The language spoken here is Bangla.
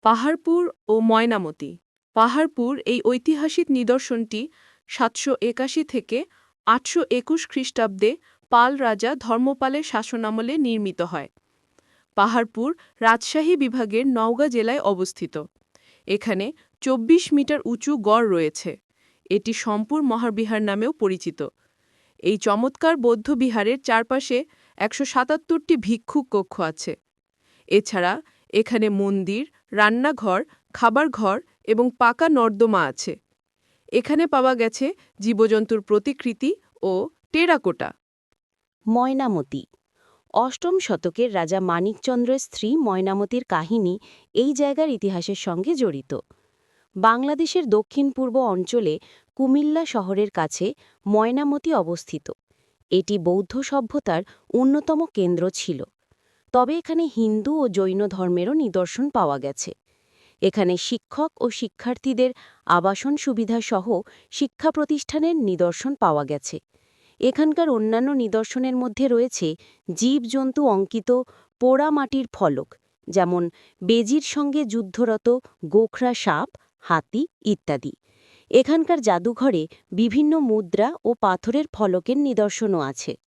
পাহাড়পুর ও ময়নামতি। পাহাড়পুর এই ঐতিহাসিক নিদর্শনটি ৭৮১ থেকে ৮২১ খ্রিস্টাব্দে পাল রাজা ধর্মপালের শাসনামলে নির্মিত হয়। পাহাড়পুর রাজশাহী বিভাগের নওগাঁ জেলায় অবস্থিত। এখানে ২৪ মিটার উঁচু গড় রয়েছে। এটি সম্পুর মহাবিহার নামেও পরিচিত। এই চমৎকার বৌদ্ধবিহারের চারপাশে ১৭৭টি ভিক্ষুক কক্ষ আছে। এছাড়া এখানে মন্দির, রান্নাঘর, খাবার ঘর এবং পাকা নর্দমা আছে। এখানে পাওয়া গেছে জীবজন্তুর প্রতিকৃতি ও টেরাকোটা। ময়নামতি। অষ্টম শতকের রাজা মানিকচন্দ্রের স্ত্রী ময়নামতির কাহিনী এই জায়গার ইতিহাসের সঙ্গে জড়িত। বাংলাদেশের দক্ষিণ-পূর্ব অঞ্চলে কুমিল্লা শহরের কাছে ময়নামতি অবস্থিত। এটি বৌদ্ধ সভ্যতার অন্যতম কেন্দ্র ছিল। তবে এখানে হিন্দু ও জৈন ধর্মেরও নিদর্শন পাওয়া গেছে। এখানে শিক্ষক ও শিক্ষার্থীদের আবাসন সুবিধাসহ শিক্ষা প্রতিষ্ঠানের নিদর্শন পাওয়া গেছে। এখানকার অন্যান্য নিদর্শনের মধ্যে রয়েছে জীবজন্তু অঙ্কিত পোড়া মাটির ফলক, যেমন বেজির সঙ্গে যুদ্ধরত গোখরা সাপ, হাতি ইত্যাদি। এখানকার জাদুঘরে বিভিন্ন মুদ্রা ও পাথরের ফলকের নিদর্শনও আছে।